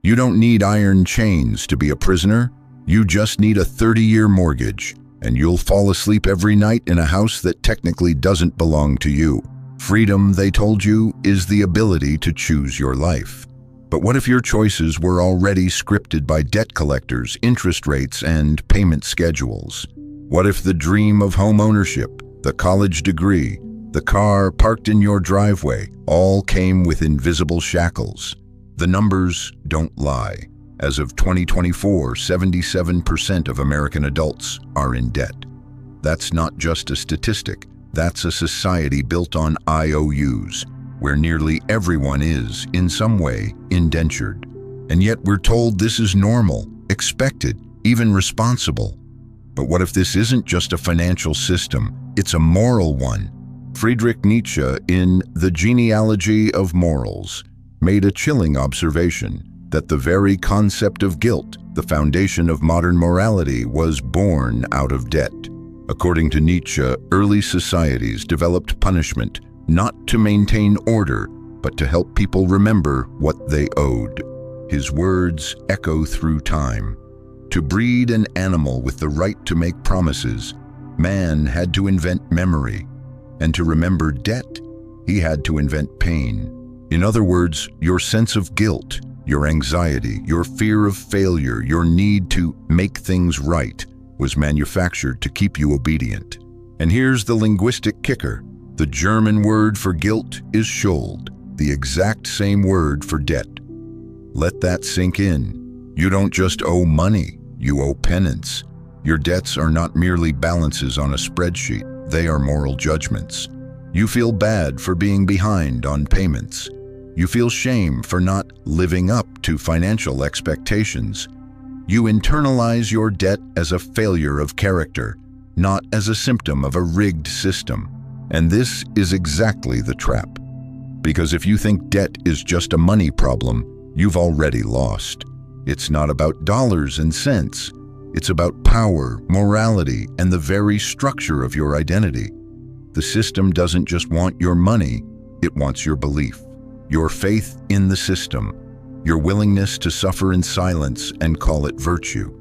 You don't need iron chains to be a prisoner. You just need a 30-year mortgage, and you'll fall asleep every night in a house that technically doesn't belong to you. Freedom, they told you, is the ability to choose your life. But what if your choices were already scripted by debt collectors, interest rates, and payment schedules? What if the dream of home ownership, the college degree, the car parked in your driveway, all came with invisible shackles? The numbers don't lie. As of 2024, 77% of American adults are in debt. That's not just a statistic. That's a society built on IOUs, where nearly everyone is, in some way, indentured. And yet we're told this is normal, expected, even responsible. But what if this isn't just a financial system, it's a moral one? Friedrich Nietzsche, in The Genealogy of Morals, made a chilling observation that the very concept of guilt, the foundation of modern morality, was born out of debt. According to Nietzsche, early societies developed punishment not to maintain order, but to help people remember what they owed. His words echo through time. To breed an animal with the right to make promises, man had to invent memory. And to remember debt, he had to invent pain. In other words, your sense of guilt, your anxiety, your fear of failure, your need to make things right, was manufactured to keep you obedient. And here's the linguistic kicker. The German word for guilt is Schuld, the exact same word for debt. Let that sink in. You don't just owe money, you owe penance. Your debts are not merely balances on a spreadsheet, they are moral judgments. You feel bad for being behind on payments. You feel shame for not living up to financial expectations. You internalize your debt as a failure of character, not as a symptom of a rigged system. And this is exactly the trap. Because if you think debt is just a money problem, you've already lost. It's not about dollars and cents. It's about power, morality, and the very structure of your identity. The system doesn't just want your money, it wants your belief, your faith in the system, your willingness to suffer in silence and call it virtue.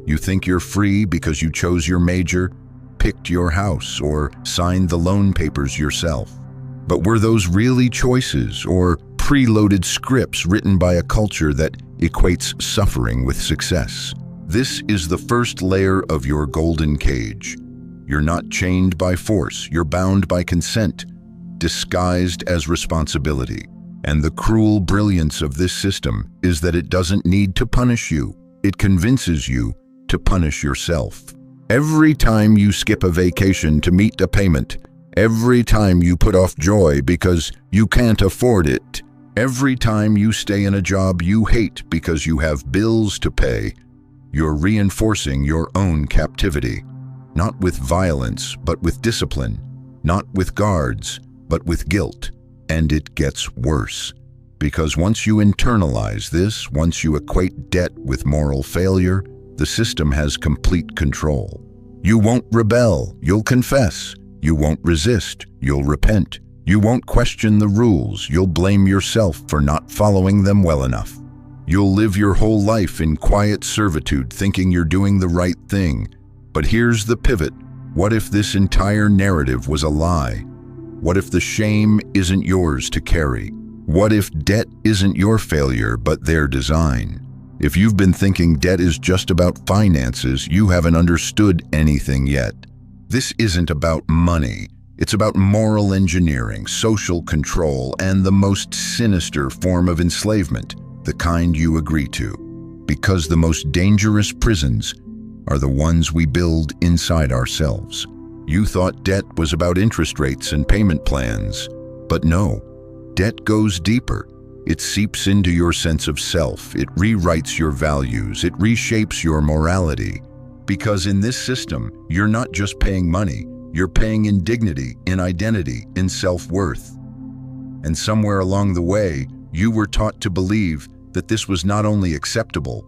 You think you're free because you chose your major, picked your house, or signed the loan papers yourself. But were those really choices or preloaded scripts written by a culture that equates suffering with success? This is the first layer of your golden cage. You're not chained by force, you're bound by consent, disguised as responsibility. And the cruel brilliance of this system is that it doesn't need to punish you. It convinces you to punish yourself. Every time you skip a vacation to meet a payment, every time you put off joy because you can't afford it, every time you stay in a job you hate because you have bills to pay, you're reinforcing your own captivity. Not with violence, but with discipline. Not with guards, but with guilt. And it gets worse. Because once you internalize this, once you equate debt with moral failure, the system has complete control. You won't rebel, you'll confess. You won't resist, you'll repent. You won't question the rules, you'll blame yourself for not following them well enough. You'll live your whole life in quiet servitude thinking you're doing the right thing. But here's the pivot. What if this entire narrative was a lie? What if the shame isn't yours to carry? What if debt isn't your failure but their design? If you've been thinking debt is just about finances, you haven't understood anything yet. This isn't about money. It's about moral engineering, social control, and the most sinister form of enslavement, the kind you agree to. Because the most dangerous prisons are the ones we build inside ourselves. You thought debt was about interest rates and payment plans, but no, debt goes deeper. It seeps into your sense of self, it rewrites your values, it reshapes your morality. Because in this system, you're not just paying money, you're paying in dignity, in identity, in self-worth. And somewhere along the way, you were taught to believe that this was not only acceptable,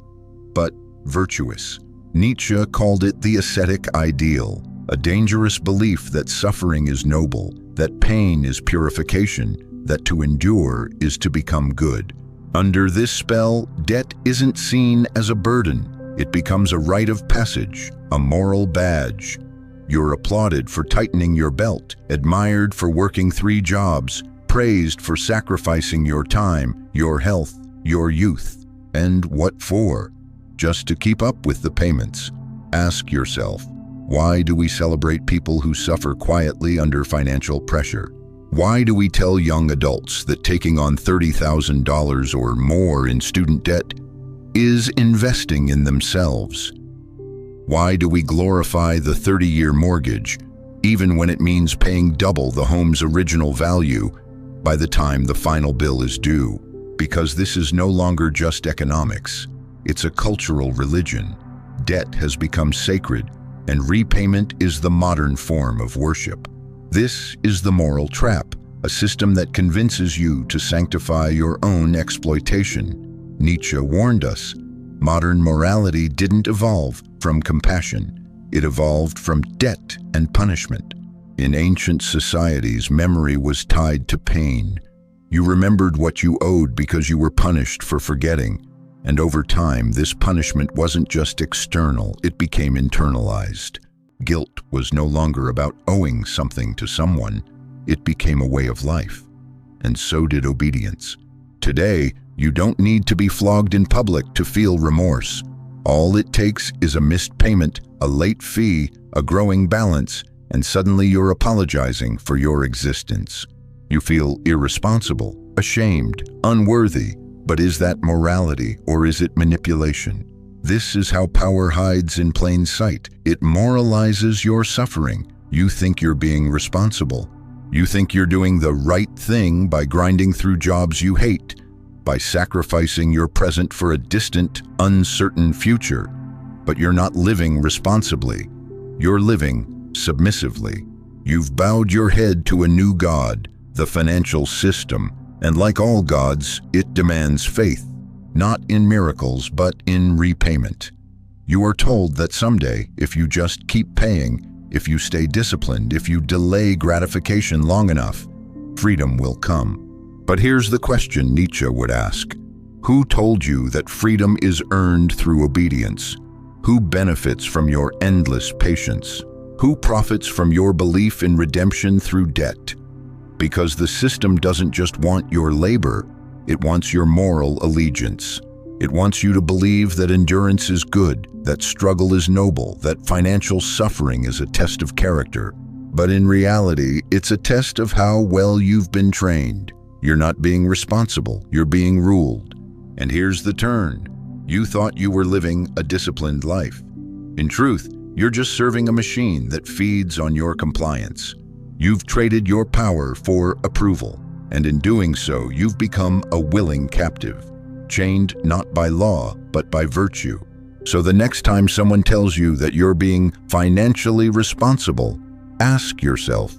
but virtuous. Nietzsche called it the ascetic ideal, a dangerous belief that suffering is noble, that pain is purification, that to endure is to become good. Under this spell, debt isn't seen as a burden. It becomes a rite of passage, a moral badge. You're applauded for tightening your belt, admired for working 3 jobs, praised for sacrificing your time, your health, your youth. And what for? Just to keep up with the payments. Ask yourself, why do we celebrate people who suffer quietly under financial pressure? Why do we tell young adults that taking on $30,000 or more in student debt is investing in themselves? Why do we glorify the 30-year mortgage, even when it means paying double the home's original value by the time the final bill is due? Because this is no longer just economics. It's a cultural religion. Debt has become sacred, and repayment is the modern form of worship. This is the moral trap, a system that convinces you to sanctify your own exploitation. Nietzsche warned us, modern morality didn't evolve from compassion. It evolved from debt and punishment. In ancient societies, memory was tied to pain. You remembered what you owed because you were punished for forgetting. And over time, this punishment wasn't just external, it became internalized. Guilt was no longer about owing something to someone. It became a way of life. And so did obedience. Today, you don't need to be flogged in public to feel remorse. All it takes is a missed payment, a late fee, a growing balance, and suddenly you're apologizing for your existence. You feel irresponsible, ashamed, unworthy. But is that morality, or is it manipulation? This is how power hides in plain sight. It moralizes your suffering. You think you're being responsible. You think you're doing the right thing by grinding through jobs you hate, by sacrificing your present for a distant, uncertain future. But you're not living responsibly. You're living submissively. You've bowed your head to a new god, the financial system, and like all gods, it demands faith. Not in miracles, but in repayment. You are told that someday, if you just keep paying, if you stay disciplined, if you delay gratification long enough, freedom will come. But here's the question Nietzsche would ask. Who told you that freedom is earned through obedience? Who benefits from your endless patience? Who profits from your belief in redemption through debt? Because the system doesn't just want your labor, it wants your moral allegiance. It wants you to believe that endurance is good, that struggle is noble, that financial suffering is a test of character. But in reality, it's a test of how well you've been trained. You're not being responsible, you're being ruled. And here's the turn. You thought you were living a disciplined life. In truth, you're just serving a machine that feeds on your compliance. You've traded your power for approval. And in doing so, you've become a willing captive, chained not by law, but by virtue. So the next time someone tells you that you're being financially responsible, ask yourself,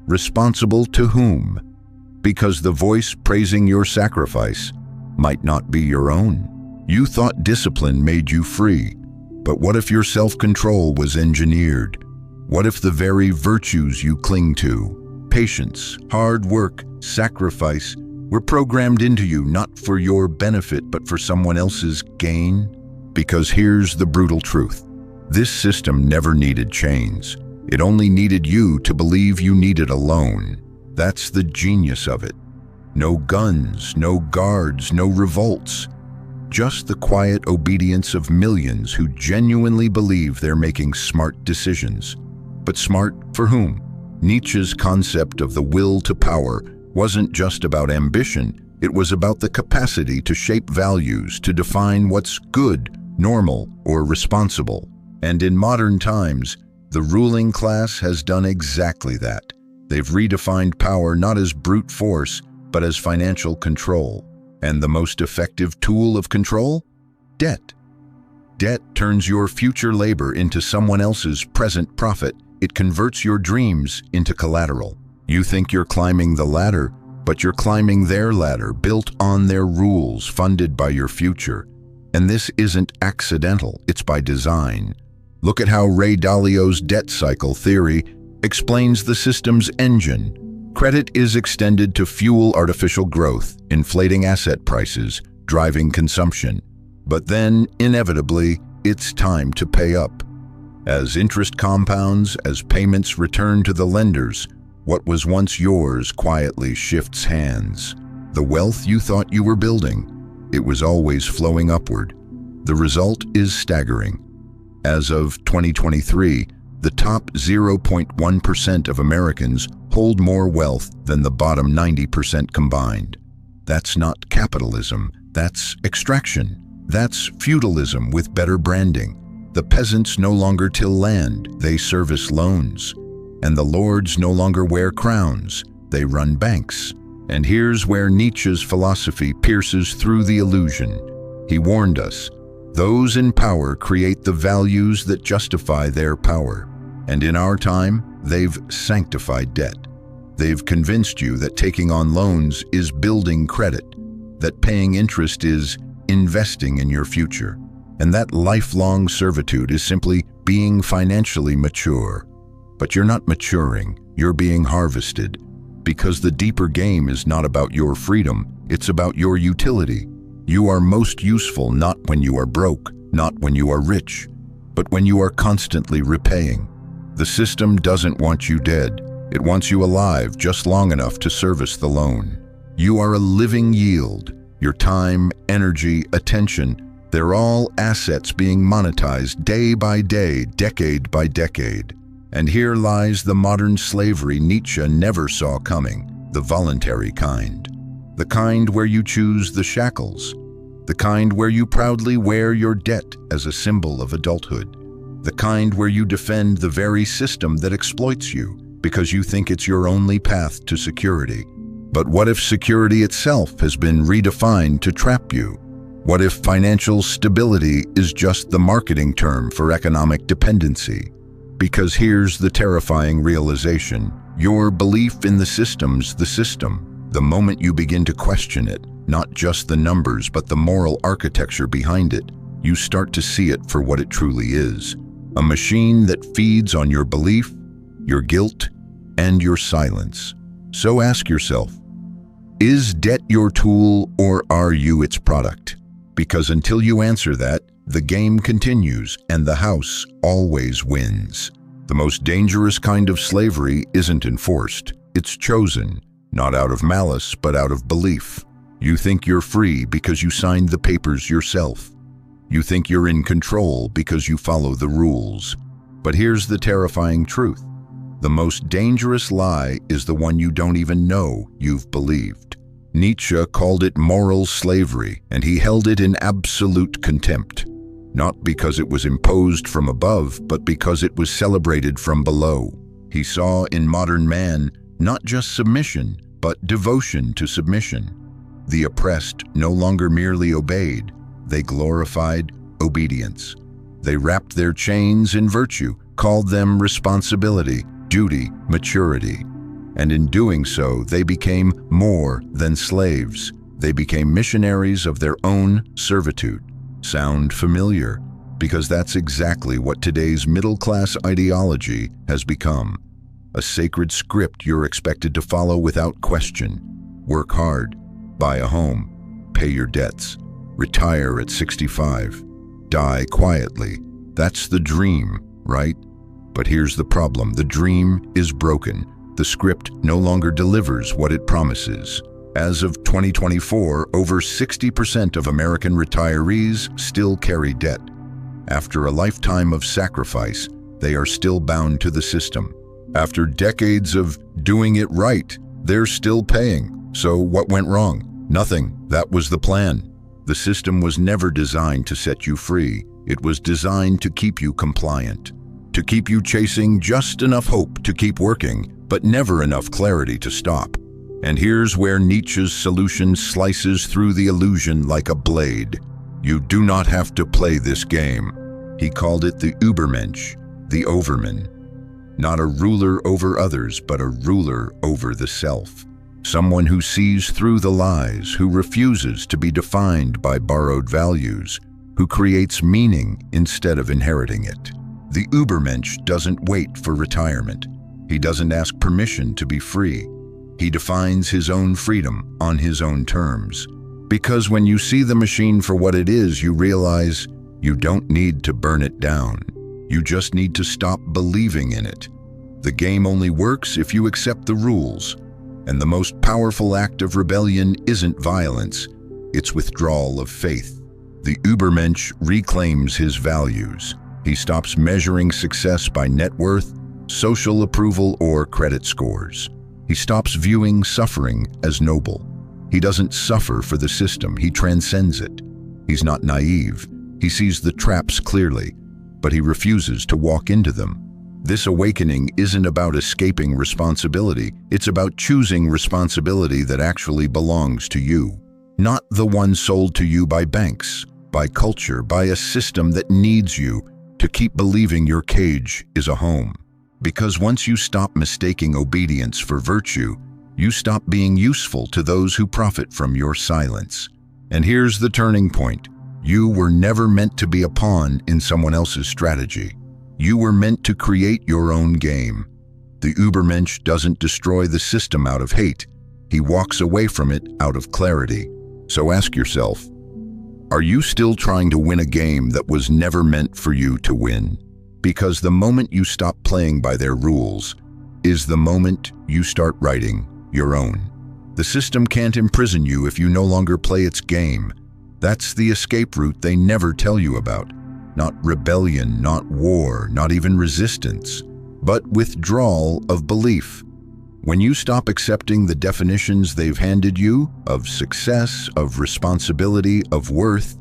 responsible to whom? Because the voice praising your sacrifice might not be your own. You thought discipline made you free, but what if your self-control was engineered? What if the very virtues you cling to, patience, hard work, sacrifice, were programmed into you not for your benefit but for someone else's gain? Because here's the brutal truth. This system never needed chains. It only needed you to believe you needed a loan. That's the genius of it. No guns, no guards, no revolts. Just the quiet obedience of millions who genuinely believe they're making smart decisions. But smart for whom? Nietzsche's concept of the will to power wasn't just about ambition, it was about the capacity to shape values, to define what's good, normal, or responsible. And in modern times, the ruling class has done exactly that. They've redefined power not as brute force, but as financial control. And the most effective tool of control? Debt. Debt turns your future labor into someone else's present profit. It converts your dreams into collateral. You think you're climbing the ladder, but you're climbing their ladder, built on their rules, funded by your future. And this isn't accidental, it's by design. Look at how Ray Dalio's debt cycle theory explains the system's engine. Credit is extended to fuel artificial growth, inflating asset prices, driving consumption. But then, inevitably, it's time to pay up. As interest compounds, as payments return to the lenders, what was once yours quietly shifts hands. The wealth you thought you were building, it was always flowing upward. The result is staggering. As of 2023, the top 0.1% of Americans hold more wealth than the bottom 90% combined. That's not capitalism, that's extraction. That's feudalism with better branding. The peasants no longer till land, they service loans. And the lords no longer wear crowns, they run banks. And here's where Nietzsche's philosophy pierces through the illusion. He warned us, those in power create the values that justify their power. And in our time, they've sanctified debt. They've convinced you that taking on loans is building credit, that paying interest is investing in your future, and that lifelong servitude is simply being financially mature. But you're not maturing, you're being harvested, because the deeper game is not about your freedom, it's about your utility. You are most useful not when you are broke, not when you are rich, but when you are constantly repaying. The system doesn't want you dead. It wants you alive just long enough to service the loan. You are a living yield. Your time, energy, attention, they're all assets being monetized day by day, decade by decade. And here lies the modern slavery Nietzsche never saw coming, the voluntary kind. The kind where you choose the shackles. The kind where you proudly wear your debt as a symbol of adulthood. The kind where you defend the very system that exploits you because you think it's your only path to security. But what if security itself has been redefined to trap you? What if financial stability is just the marketing term for economic dependency? Because here's the terrifying realization. Your belief in the system's the system. The moment you begin to question it, not just the numbers but the moral architecture behind it, you start to see it for what it truly is. A machine that feeds on your belief, your guilt, and your silence. So ask yourself, is debt your tool or are you its product? Because until you answer that, the game continues and the house always wins. The most dangerous kind of slavery isn't enforced, it's chosen, not out of malice but out of belief. You think you're free because you signed the papers yourself. You think you're in control because you follow the rules. But here's the terrifying truth. The most dangerous lie is the one you don't even know you've believed. Nietzsche called it moral slavery, and he held it in absolute contempt. Not because it was imposed from above, but because it was celebrated from below. He saw in modern man not just submission, but devotion to submission. The oppressed no longer merely obeyed, they glorified obedience. They wrapped their chains in virtue, called them responsibility, duty, maturity. And in doing so, they became more than slaves. They became missionaries of their own servitude. Sound familiar? Because that's exactly what today's middle-class ideology has become. A sacred script you're expected to follow without question. Work hard, buy a home, pay your debts, retire at 65, die quietly. That's the dream, right? But here's the problem. The dream is broken. The script no longer delivers what it promises. As of 2024, over 60% of American retirees still carry debt. After a lifetime of sacrifice, they are still bound to the system. After decades of doing it right, they're still paying. So what went wrong? Nothing. That was the plan. The system was never designed to set you free. It was designed to keep you compliant, to keep you chasing just enough hope to keep working, but never enough clarity to stop. And here's where Nietzsche's solution slices through the illusion like a blade. You do not have to play this game. He called it the Übermensch, the overman. Not a ruler over others, but a ruler over the self. Someone who sees through the lies, who refuses to be defined by borrowed values, who creates meaning instead of inheriting it. The Übermensch doesn't wait for retirement. He doesn't ask permission to be free. He defines his own freedom on his own terms. Because when you see the machine for what it is, you realize you don't need to burn it down. You just need to stop believing in it. The game only works if you accept the rules. And the most powerful act of rebellion isn't violence, it's withdrawal of faith. The Übermensch reclaims his values. He stops measuring success by net worth, social approval, or credit scores. He stops viewing suffering as noble. He doesn't suffer for the system, he transcends it. He's not naive. He sees the traps clearly, but he refuses to walk into them. This awakening isn't about escaping responsibility, it's about choosing responsibility that actually belongs to you. Not the one sold to you by banks, by culture, by a system that needs you to keep believing your cage is a home. Because once you stop mistaking obedience for virtue, you stop being useful to those who profit from your silence. And here's the turning point. You were never meant to be a pawn in someone else's strategy. You were meant to create your own game. The Übermensch doesn't destroy the system out of hate. He walks away from it out of clarity. So ask yourself, are you still trying to win a game that was never meant for you to win? Because the moment you stop playing by their rules is the moment you start writing your own. The system can't imprison you if you no longer play its game. That's the escape route they never tell you about. Not rebellion, not war, not even resistance, but withdrawal of belief. When you stop accepting the definitions they've handed you of success, of responsibility, of worth,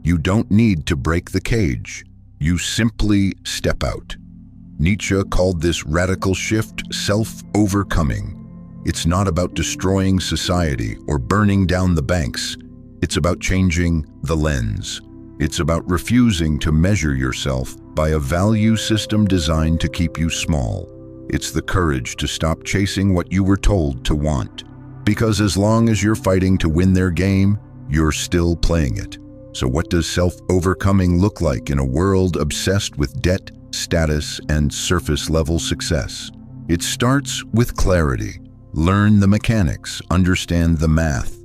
you don't need to break the cage. You simply step out. Nietzsche called this radical shift self-overcoming. It's not about destroying society or burning down the banks. It's about changing the lens. It's about refusing to measure yourself by a value system designed to keep you small. It's the courage to stop chasing what you were told to want. Because as long as you're fighting to win their game, you're still playing it. So what does self-overcoming look like in a world obsessed with debt, status, and surface-level success? It starts with clarity. Learn the mechanics, understand the math.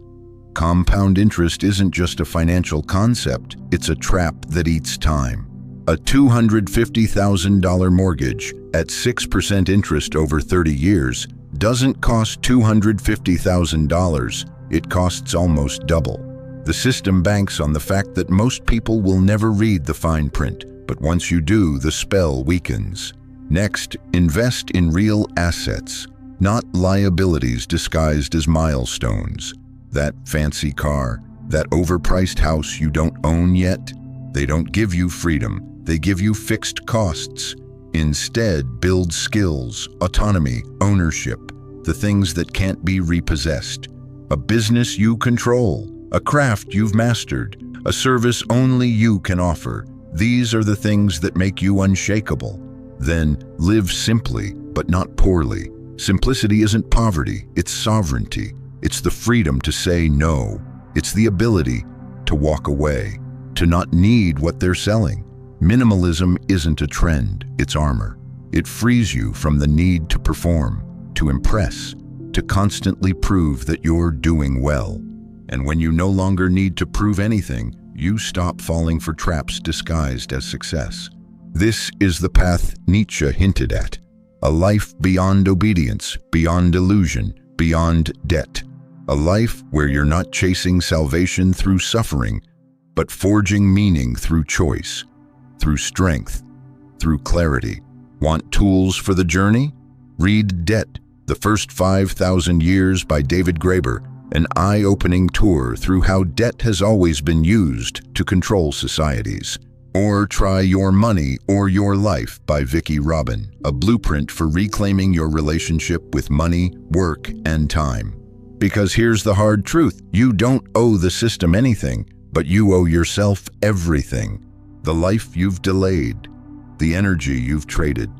Compound interest isn't just a financial concept, it's a trap that eats time. A $250,000 mortgage at 6% interest over 30 years doesn't cost $250,000, it costs almost double. The system banks on the fact that most people will never read the fine print, but once you do, the spell weakens. Next, invest in real assets, not liabilities disguised as milestones. That fancy car, that overpriced house you don't own yet, they don't give you freedom, they give you fixed costs. Instead, build skills, autonomy, ownership, the things that can't be repossessed. A business you control, a craft you've mastered, a service only you can offer. These are the things that make you unshakable. Then live simply, but not poorly. Simplicity isn't poverty, it's sovereignty. It's the freedom to say no. It's the ability to walk away, to not need what they're selling. Minimalism isn't a trend, it's armor. It frees you from the need to perform, to impress, to constantly prove that you're doing well. And when you no longer need to prove anything, you stop falling for traps disguised as success. This is the path Nietzsche hinted at. A life beyond obedience, beyond illusion, beyond debt. A life where you're not chasing salvation through suffering, but forging meaning through choice, through strength, through clarity. Want tools for the journey? Read Debt, The First 5,000 Years by David Graeber, an eye-opening tour through how debt has always been used to control societies. Or try Your Money or Your Life by Vicki Robin, a blueprint for reclaiming your relationship with money, work, and time. Because here's the hard truth, you don't owe the system anything, but you owe yourself everything. The life you've delayed, the energy you've traded,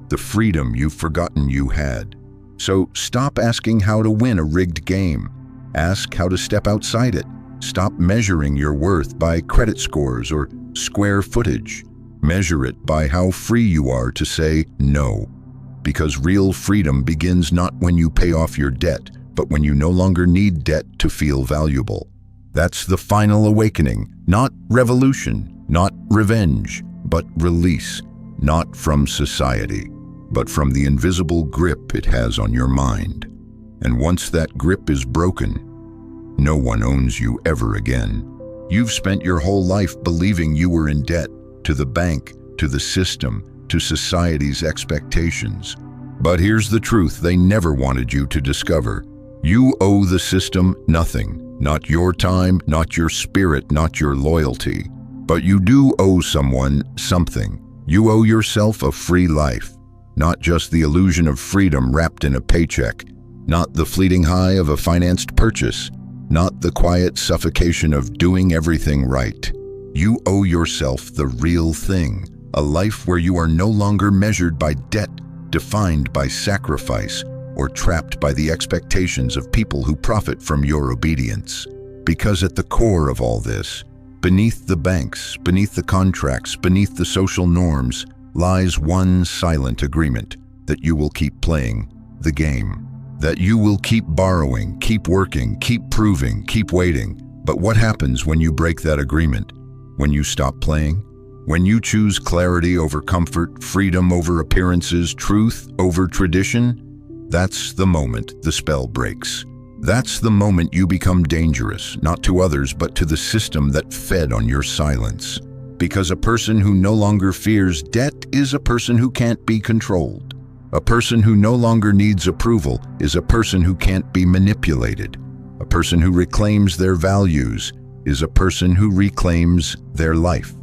the freedom you've forgotten you had. So stop asking how to win a rigged game. Ask how to step outside it. Stop measuring your worth by credit scores or square footage. Measure it by how free you are to say no. because real freedom begins not when you pay off your debt, but when you no longer need debt to feel valuable. That's the final awakening, not revolution, not revenge, but release, not from society, but from the invisible grip it has on your mind. And once that grip is broken, no one owns you ever again. You've spent your whole life believing you were in debt to the bank, to the system, to society's expectations. But here's the truth they never wanted you to discover. You owe the system nothing, not your time, not your spirit, not your loyalty. But you do owe someone something. You owe yourself a free life, not just the illusion of freedom wrapped in a paycheck, not the fleeting high of a financed purchase, not the quiet suffocation of doing everything right. You owe yourself the real thing, a life where you are no longer measured by debt, defined by sacrifice, or trapped by the expectations of people who profit from your obedience. Because at the core of all this, beneath the banks, beneath the contracts, beneath the social norms, lies one silent agreement that you will keep playing the game. That you will keep borrowing, keep working, keep proving, keep waiting. But what happens when you break that agreement? When you stop playing? When you choose clarity over comfort, freedom over appearances, truth over tradition? That's the moment the spell breaks. That's the moment you become dangerous, not to others, but to the system that fed on your silence. Because a person who no longer fears debt is a person who can't be controlled. A person who no longer needs approval is a person who can't be manipulated. A person who reclaims their values is a person who reclaims their life.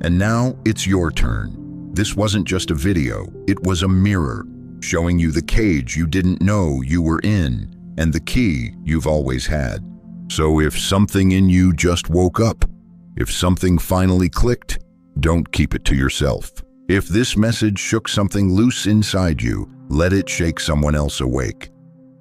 And now it's your turn. This wasn't just a video, it was a mirror, showing you the cage you didn't know you were in, and the key you've always had. So if something in you just woke up, if something finally clicked, don't keep it to yourself. If this message shook something loose inside you, let it shake someone else awake.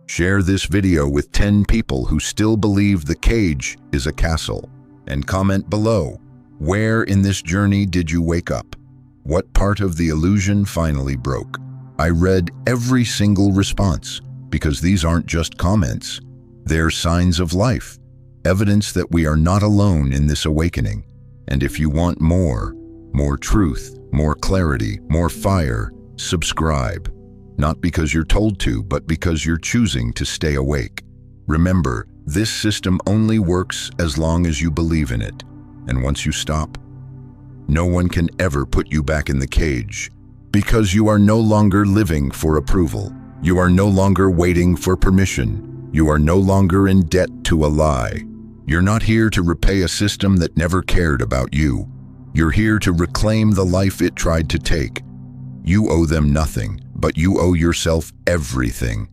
Share this video with 10 people who still believe the cage is a castle. And comment below, where in this journey did you wake up? What part of the illusion finally broke? I read every single response, because these aren't just comments. They're signs of life, evidence that we are not alone in this awakening. And if you want more truth, more clarity, more fire, subscribe. Not because you're told to, but because you're choosing to stay awake. Remember, this system only works as long as you believe in it. And once you stop, no one can ever put you back in the cage. Because you are no longer living for approval. You are no longer waiting for permission. You are no longer in debt to a lie. You're not here to repay a system that never cared about you. You're here to reclaim the life it tried to take. You owe them nothing, but you owe yourself everything.